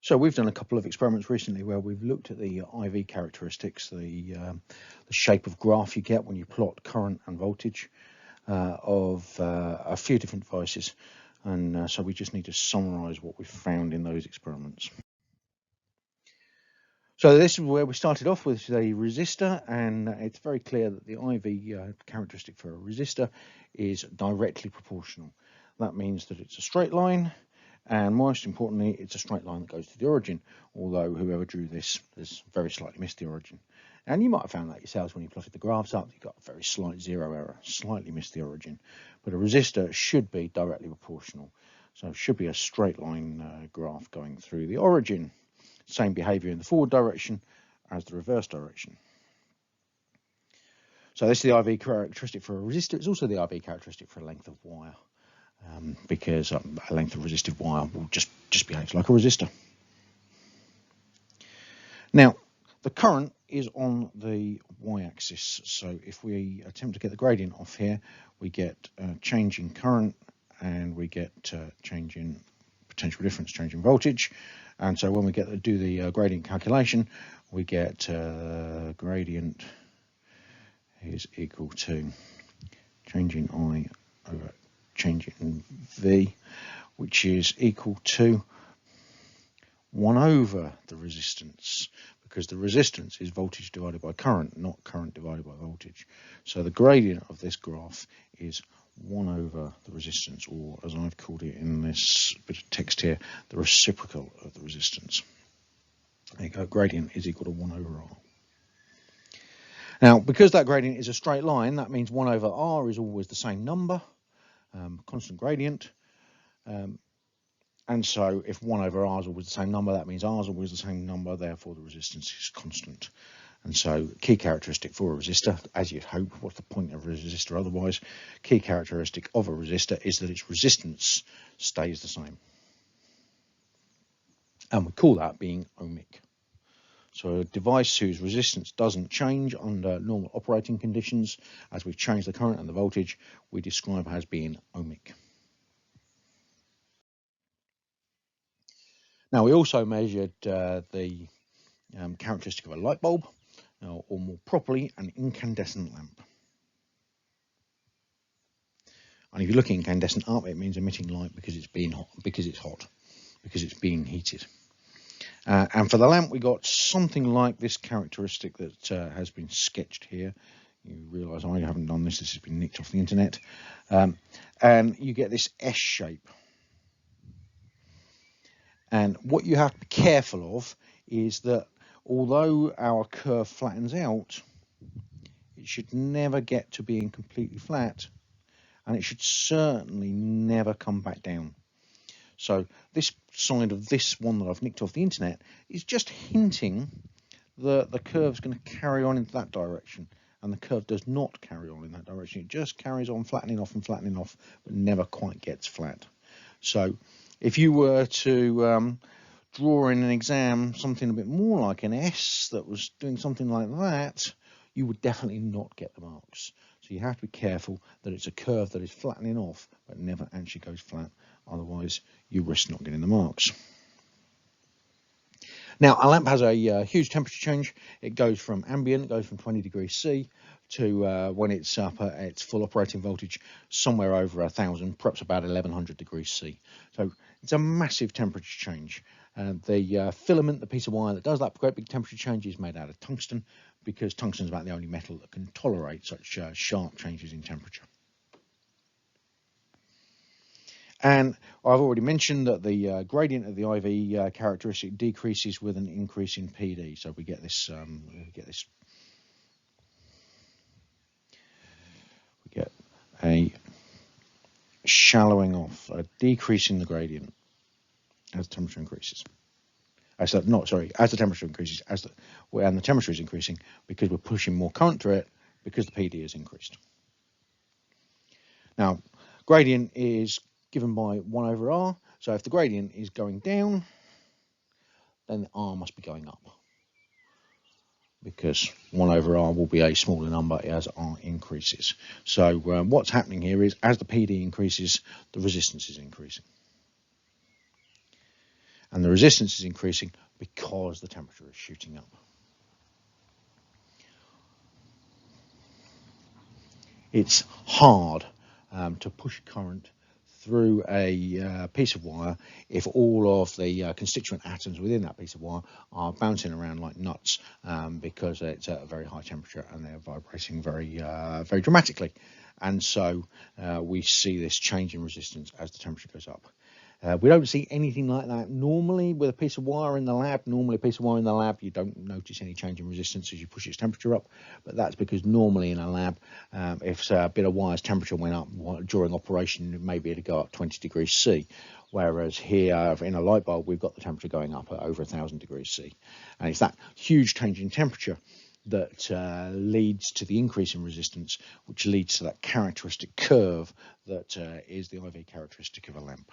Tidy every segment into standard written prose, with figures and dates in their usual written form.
So we've done a couple of experiments recently where we've looked at the IV characteristics, the shape of graph you get when you plot current and voltage of a few different devices, and so we just need to summarize what we found in those experiments. So this is where we started off with a resistor, and it's very clear that the IV characteristic for a resistor is directly proportional. That means that it's a straight line, and most importantly, it's a straight line that goes to the origin, although whoever drew this has very slightly missed the origin. And you might have found that yourselves when you plotted the graphs up. You got a very slight zero error, slightly missed the origin. But a resistor should be directly proportional. So it should be a straight line graph going through the origin. Same behavior in the forward direction as the reverse direction. So this is the IV characteristic for a resistor. It's also the IV characteristic for a length of wire. Because a length of resistive wire will just behave like a resistor. Now, the current is on the y-axis, so if we attempt to get the gradient off here, we get change in current, and we get change in potential difference, change in voltage. And so when we do the gradient calculation, we get gradient is equal to change in I over change in V, which is equal to 1 over the resistance, because the resistance is voltage divided by current, not current divided by voltage. So the gradient of this graph is 1 over the resistance, or as I've called it in this bit of text here, the reciprocal of the resistance. There you go, gradient is equal to 1 over R. Now, because that gradient is a straight line, that means 1 over R is always the same number. Constant gradient, and so if 1 over R is always the same number, that means R is always the same number, therefore the resistance is constant. And so key characteristic for a resistor, as you'd hope, what's the point of a resistor otherwise? Key characteristic of a resistor is that its resistance stays the same, and we call that being ohmic. So a device whose resistance doesn't change under normal operating conditions, as we change the current and the voltage, we describe as being ohmic. Now, we also measured the characteristic of a light bulb, or more properly, an incandescent lamp. And if you look at incandescent up, it means emitting light because it's hot, because it's being heated. And for the lamp, we got something like this characteristic that has been sketched here. You realise I haven't done this. This has been nicked off the internet. And you get this S shape. And what you have to be careful of is that although our curve flattens out, it should never get to being completely flat, and it should certainly never come back down. So this side of this one that I've nicked off the internet is just hinting that the curve's going to carry on into that direction, and the curve does not carry on in that direction. It just carries on flattening off and flattening off, but never quite gets flat. So if you were to draw in an exam something a bit more like an S that was doing something like that, you would definitely not get the marks. So you have to be careful that it's a curve that is flattening off but never actually goes flat. Otherwise, you risk not getting the marks. Now, a lamp has a huge temperature change. It goes from ambient, it goes from 20 degrees C to when it's up at its full operating voltage, somewhere over 1,000, perhaps about 1,100 degrees C. So it's a massive temperature change. The filament, the piece of wire that does that great big temperature change, is made out of tungsten, because tungsten is about the only metal that can tolerate such sharp changes in temperature. And I've already mentioned that the gradient of the IV characteristic decreases with an increase in PD. So we get this, a shallowing off, a decrease in the gradient as the temperature increases. As the temperature increases, and the temperature is increasing because we're pushing more current through it because the PD is increased. Now, gradient is given by 1 over R. So if the gradient is going down, then the R must be going up, because 1 over R will be a smaller number as R increases. So what's happening here is, as the PD increases, the resistance is increasing. and the resistance is increasing because the temperature is shooting up. It's hard to push current through a piece of wire if all of the constituent atoms within that piece of wire are bouncing around like nuts, because it's at a very high temperature and they're vibrating very dramatically. And so we see this change in resistance as the temperature goes up. We don't see anything like that normally with a piece of wire in the lab. Normally a piece of wire in the lab, you don't notice any change in resistance as you push its temperature up. But that's because normally in a lab, if a bit of wire's temperature went up during operation, maybe it'd go up 20 degrees C. Whereas here in a light bulb, we've got the temperature going up at over 1,000 degrees C. And it's that huge change in temperature that leads to the increase in resistance, which leads to that characteristic curve that is the IV characteristic of a lamp.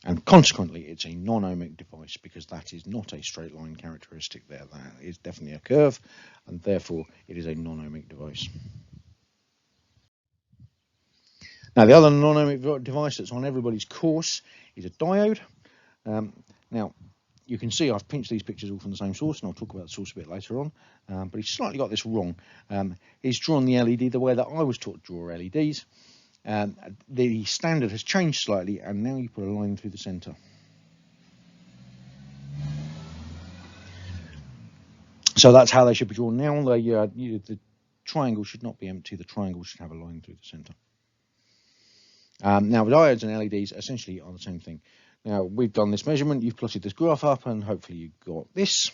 And consequently, it's a non-ohmic device because that is not a straight line characteristic there. That is definitely a curve, and therefore it is a non-ohmic device. Now, the other non-ohmic device that's on everybody's course is a diode. Now, you can see I've pinched these pictures all from the same source, and I'll talk about the source a bit later on. But he's slightly got this wrong. He's drawn the LED the way that I was taught to draw LEDs. The standard has changed slightly, and now you put a line through the center. So that's how they should be drawn now. The triangle should not be empty. The triangle should have a line through the center. Now, diodes and LEDs essentially are the same thing. Now, we've done this measurement. You've plotted this graph up, and hopefully you got this.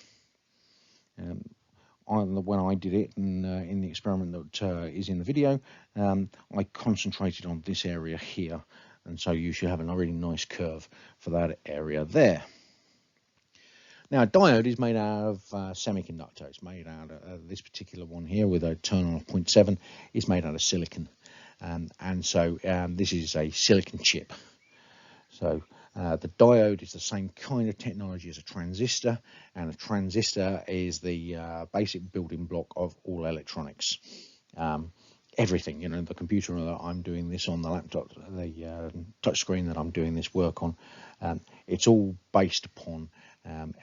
When I did it in the experiment that is in the video, I concentrated on this area here, and so you should have a really nice curve for that area there. Now, a diode is made out of semiconductor. It's made out of this particular one here with a turn on of 0.7 is made out of silicon, and so this is a silicon chip. So the diode is the same kind of technology as a transistor, and a transistor is the basic building block of all electronics. Everything, the computer that I'm doing this on, the laptop, the touch screen that I'm doing this work on, it's all based upon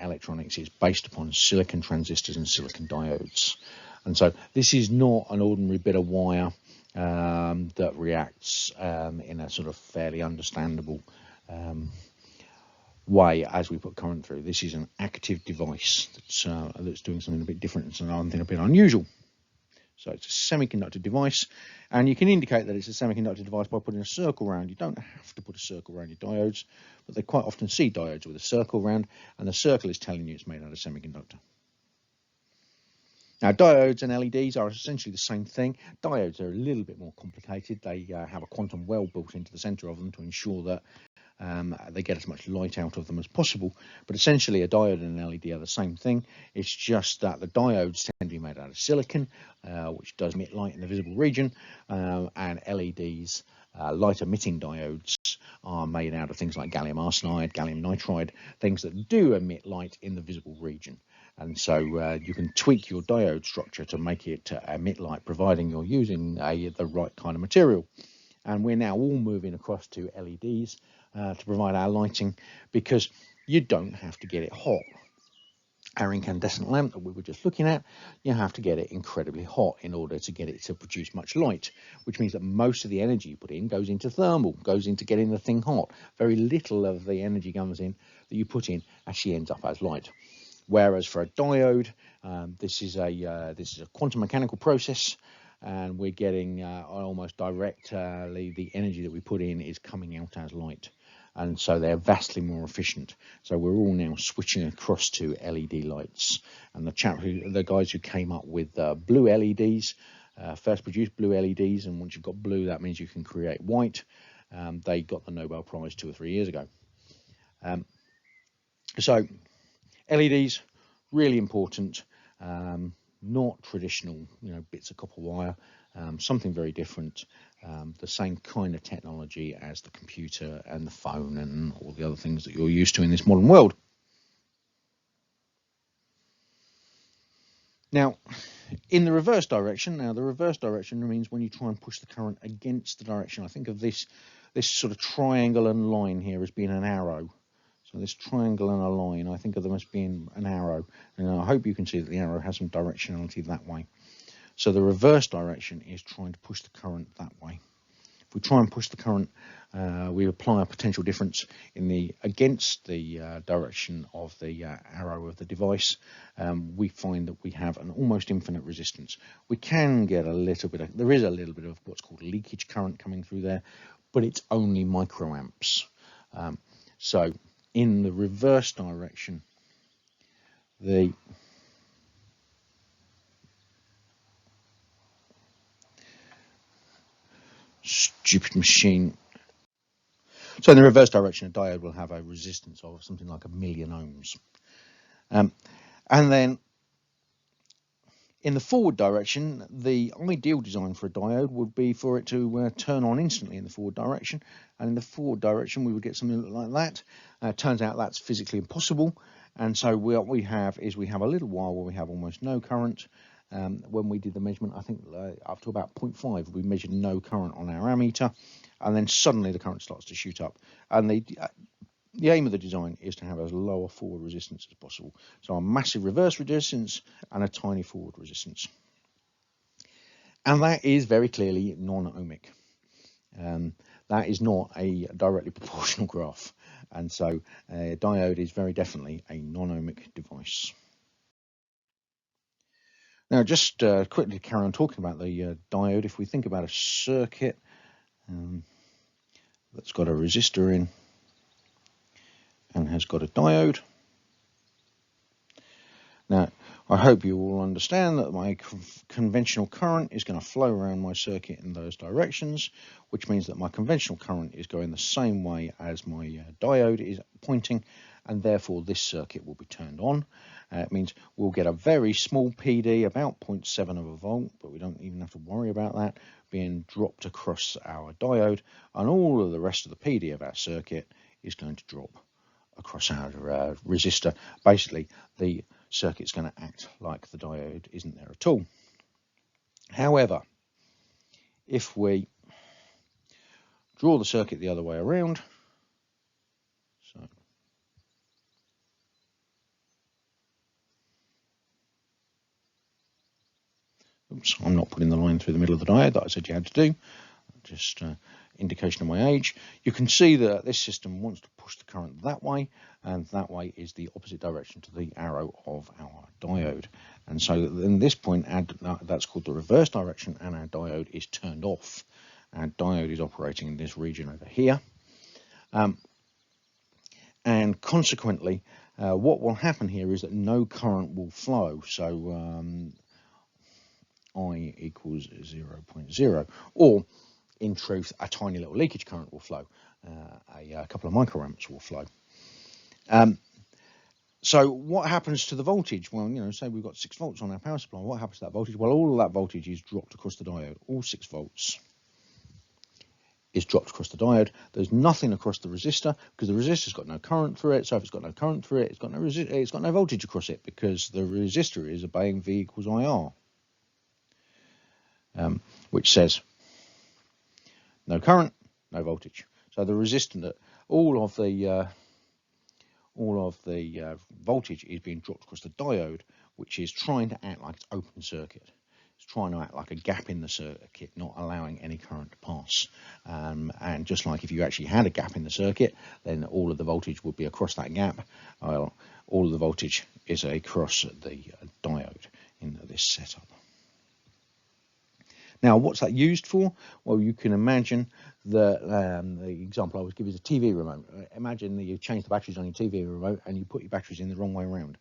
electronics. It's based upon silicon transistors and silicon diodes. And so this is not an ordinary bit of wire that reacts in a sort of fairly understandable way as we put current through. This is an active device that's doing something a bit different and something a bit unusual. So it's a semiconductor device, and you can indicate that it's a semiconductor device by putting a circle around. You don't have to put a circle around your diodes, but they quite often see diodes with a circle around, and the circle is telling you it's made out of semiconductor. Now, diodes and LEDs are essentially the same thing. Diodes are a little bit more complicated. They have a quantum well built into the center of them to ensure that they get as much light out of them as possible. But essentially, a diode and an LED are the same thing. It's just that the diodes tend to be made out of silicon, which does emit light in the visible region, and LEDs, light emitting diodes, are made out of things like gallium arsenide, gallium nitride, things that do emit light in the visible region. And so you can tweak your diode structure to make it emit light, providing you're using the right kind of material. And we're now all moving across to LEDs to provide our lighting, because you don't have to get it hot. Our incandescent lamp that we were just looking at, you have to get it incredibly hot in order to get it to produce much light, which means that most of the energy you put in goes into thermal, goes into getting the thing hot. Very little of the energy comes in that you put in actually ends up as light. Whereas for a diode, this is a quantum mechanical process, and we're getting almost directly the energy that we put in is coming out as light, and so they're vastly more efficient. So we're all now switching across to LED lights, and the guys who came up with blue LEDs first produced blue LEDs, and once you've got blue, that means you can create white. They got the Nobel Prize 2 or 3 years ago. So LEDs, really important, not traditional, bits of copper wire, something very different, the same kind of technology as the computer and the phone and all the other things that you're used to in this modern world. Now, in the reverse direction, the reverse direction means when you try and push the current against the direction. I think of this this sort of triangle and line here as being an arrow. So this triangle and a line, I think of them as being an arrow. And I hope you can see that the arrow has some directionality that way. So the reverse direction is trying to push the current that way. If we try and push the current, we apply a potential difference against the direction of the arrow of the device. We find that we have an almost infinite resistance. We can get there is a little bit of what's called leakage current coming through there, but it's only microamps. So in the reverse direction, the stupid machine. So in the reverse direction, a diode will have a resistance of something like 1,000,000 ohms. And then in the forward direction, the ideal design for a diode would be for it to turn on instantly in the forward direction. And in the forward direction, we would get something like that. Turns out that's physically impossible. And so what we have is we have a little while where we have almost no current. When we did the measurement, I think up to about 0.5, we measured no current on our ammeter. And then suddenly the current starts to shoot up. And the aim of the design is to have as low a forward resistance as possible. So a massive reverse resistance and a tiny forward resistance. And that is very clearly non-ohmic. That is not a directly proportional graph. And so a diode is very definitely a non-ohmic device. Now, just quickly carry on talking about the diode. If we think about a circuit that's got a resistor in and has got a diode. Now, I hope you all understand that my conventional current is going to flow around my circuit in those directions, which means that my conventional current is going the same way as my diode is pointing, and therefore this circuit will be turned on. It means we'll get a very small PD, about 0.7 of a volt, but we don't even have to worry about that, being dropped across our diode, and all of the rest of the PD of our circuit is going to drop across our resistor. Basically, the circuit's going to act like the diode isn't there at all. However, if we draw the circuit the other way around, so oops, I'm not putting the line through the middle of the diode that I said you had to do. Just indication of my age. You can see that this system wants to push the current that way, and that way is the opposite direction to the arrow of our diode. And so in this point, that's called the reverse direction, and our diode is turned off. Our diode is operating in this region over here. And consequently, what will happen here is that no current will flow. So I equals 0.0, or in truth, a tiny little leakage current will flow. A couple of microamps will flow. So what happens to the voltage? Well, say we've got 6 volts on our power supply. What happens to that voltage? Well, all of that voltage is dropped across the diode. All 6 volts is dropped across the diode. There's nothing across the resistor because the resistor's got no current through it. So if it's got no current through it, it's got no voltage across it because the resistor is obeying V equals IR, which says no current, no voltage. So the resistor, all of the voltage is being dropped across the diode, which is trying to act like it's open circuit. It's trying to act like a gap in the circuit, not allowing any current to pass. And just like if you actually had a gap in the circuit, then all of the voltage would be across that gap. All of the voltage is across the diode in this setup. Now, what's that used for? Well, you can imagine that the example I was giving is a TV remote. Imagine that you change the batteries on your TV remote and you put your batteries in the wrong way around.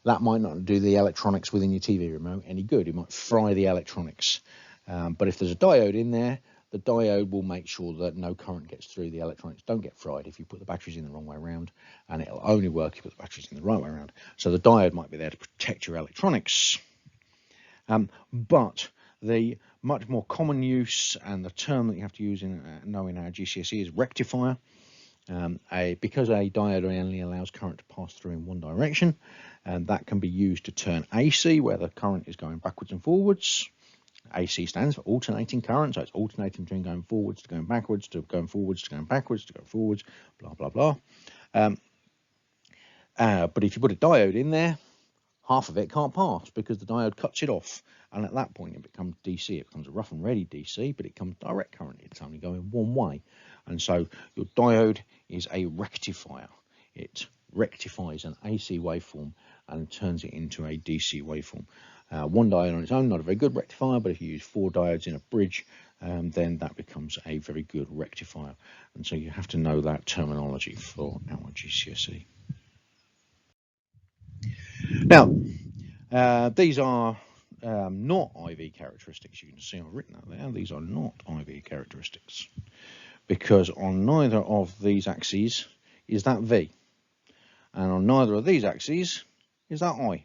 That might not do the electronics within your TV remote any good. It might fry the electronics. But if there's a diode in there, the diode will make sure that no current gets through. The electronics don't get fried if you put the batteries in the wrong way around, and it'll only work if you put the batteries in the right way around. So the diode might be there to protect your electronics. But the much more common use, and the term that you have to use in our GCSE is rectifier. Because a diode only allows current to pass through in one direction, and that can be used to turn AC, where the current is going backwards and forwards, AC stands for alternating current, so it's alternating between going forwards to going backwards to going forwards to going backwards to going forwards, blah, blah, blah. But if you put a diode in there, half of it can't pass because the diode cuts it off. And at that point, it becomes DC. It becomes a rough and ready DC, but it becomes direct current. It's only going one way. And so your diode is a rectifier. It rectifies an AC waveform and turns it into a DC waveform. One diode on its own, not a very good rectifier, but if you use 4 diodes in a bridge, then that becomes a very good rectifier. And so you have to know that terminology for our GCSE. Now, these are not IV characteristics. You can see I've written that there. These are not IV characteristics because on neither of these axes is that V, and on neither of these axes is that I.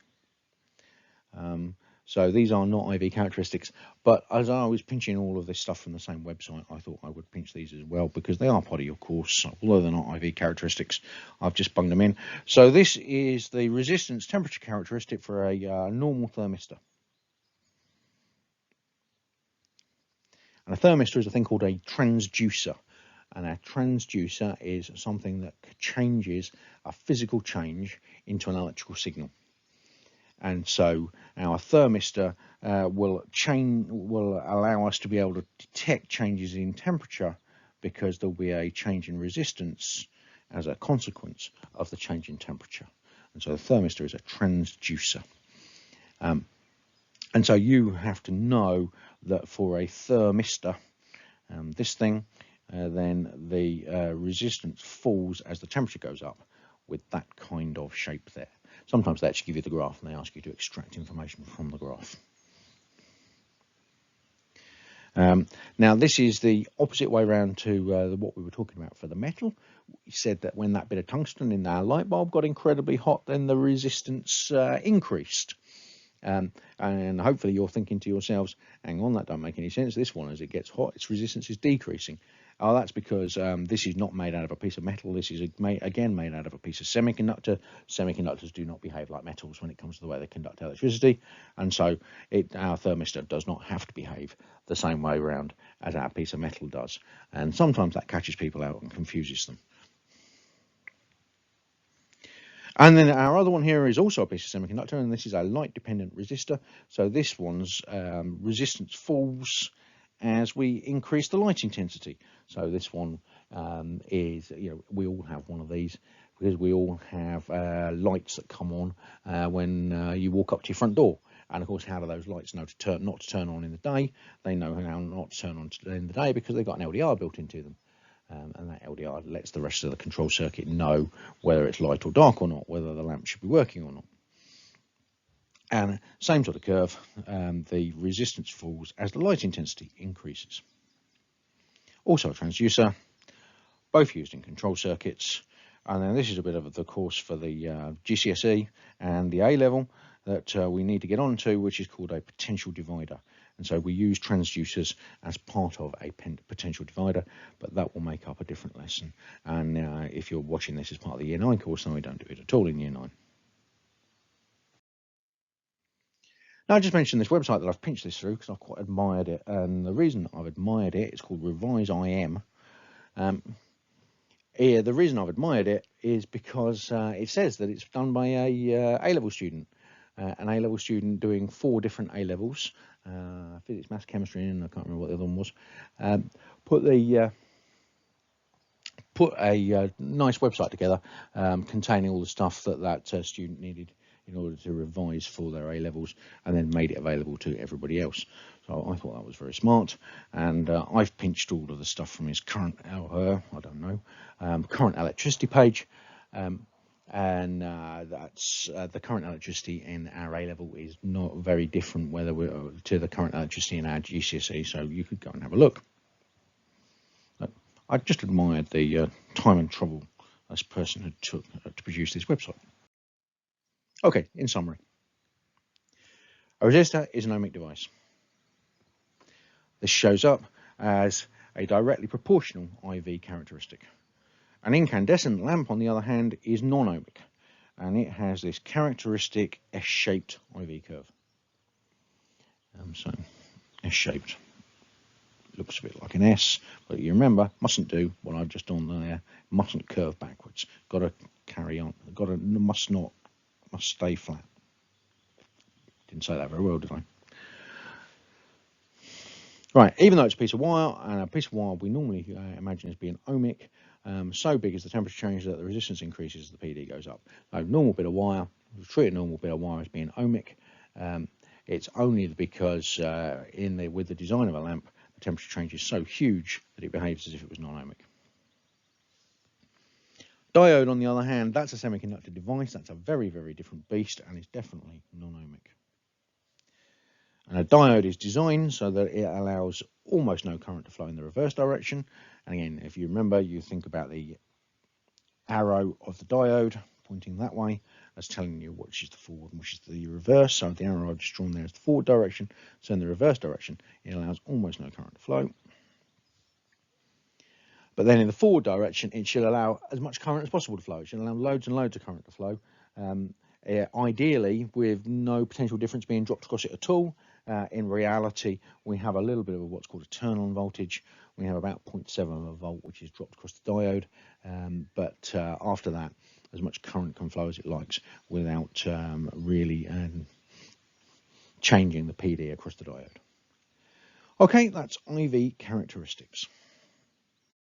So these are not IV characteristics, but as I was pinching all of this stuff from the same website, I thought I would pinch these as well because they are part of your course. Although they're not IV characteristics, I've just bunged them in. So this is the resistance temperature characteristic for a normal thermistor. And a thermistor is a thing called a transducer. And a transducer is something that changes a physical change into an electrical signal. And so our thermistor will allow us to be able to detect changes in temperature because there'll be a change in resistance as a consequence of the change in temperature. And so the thermistor is a transducer. And so you have to know that for a thermistor, this thing, then the resistance falls as the temperature goes up with that kind of shape there. Sometimes they actually give you the graph and they ask you to extract information from the graph. Now this is the opposite way around to what we were talking about for the metal. We said that when that bit of tungsten in our light bulb got incredibly hot, then the resistance increased. And hopefully you're thinking to yourselves, hang on, that don't make any sense. This one, as it gets hot, its resistance is decreasing. Oh, that's because this is not made out of a piece of metal. This is, again, made out of a piece of semiconductor. Semiconductors do not behave like metals when it comes to the way they conduct electricity. And so our thermistor does not have to behave the same way around as our piece of metal does. And sometimes that catches people out and confuses them. And then our other one here is also a piece of semiconductor, and this is a light-dependent resistor. So this one's resistance falls as we increase the light intensity. So this one is, we all have one of these because we all have lights that come on when you walk up to your front door. And of course, how do those lights know not to turn on in the day? They know how not to turn on in the day because they've got an LDR built into them. And that LDR lets the rest of the control circuit know whether it's light or dark or not, whether the lamp should be working or not. And same sort of curve, the resistance falls as the light intensity increases. Also a transducer, both used in control circuits. And then this is a bit of the course for the GCSE and the A level that we need to get onto, which is called a potential divider. And so we use transducers as part of a potential divider, but that will make up a different lesson. And if you're watching this as part of the Year 9 course, then we don't do it at all in Year 9. Now, I just mentioned this website that I've pinched this through because I've quite admired it. And the reason I've admired it, it's called Revise IM. The reason I've admired it is because it says that it's done by a A-level student. An A-level student doing 4 different A-levels, physics, maths, chemistry, and I can't remember what the other one was. Put a nice website together containing all the stuff that student needed in order to revise for their A-levels, and then made it available to everybody else. So I thought that was very smart, and I've pinched all of the stuff from his current, current electricity page. And that's the current electricity in our A-level is not very different to the current electricity in our GCSE, so you could go and have a look. I just admired the time and trouble this person had took to produce this website. Okay, in summary, a resistor is an ohmic device. This shows up as a directly proportional IV characteristic. An incandescent lamp, on the other hand, is non-ohmic, and it has this characteristic S-shaped IV curve. So S-shaped. Looks a bit like an S, but you remember, mustn't do what I've just done there. Mustn't curve backwards. Got to carry on. Must stay flat. Didn't say that very well, did I? Right, even though it's a piece of wire, and a piece of wire we normally imagine as being ohmic, so big as the temperature changes that the resistance increases as the PD goes up. So normal bit of wire, we treat a normal bit of wire as being ohmic. It's only because with the design of a lamp, the temperature change is so huge that it behaves as if it was non-ohmic. Diode, on the other hand, that's a semiconductor device. That's a very, very different beast, and it's definitely non-ohmic. And a diode is designed so that it allows almost no current to flow in the reverse direction. And again, if you remember, you think about the arrow of the diode pointing that way. That's telling you which is the forward and which is the reverse. So the arrow I've just drawn there is the forward direction. So in the reverse direction, it allows almost no current to flow. But then in the forward direction, it should allow as much current as possible to flow. It should allow loads and loads of current to flow. Ideally, with no potential difference being dropped across it at all. In reality, we have a little bit of what's called a turn-on voltage. We have about 0.7 of a volt, which is dropped across the diode. But after that, as much current can flow as it likes without really changing the PD across the diode. Okay, that's IV characteristics.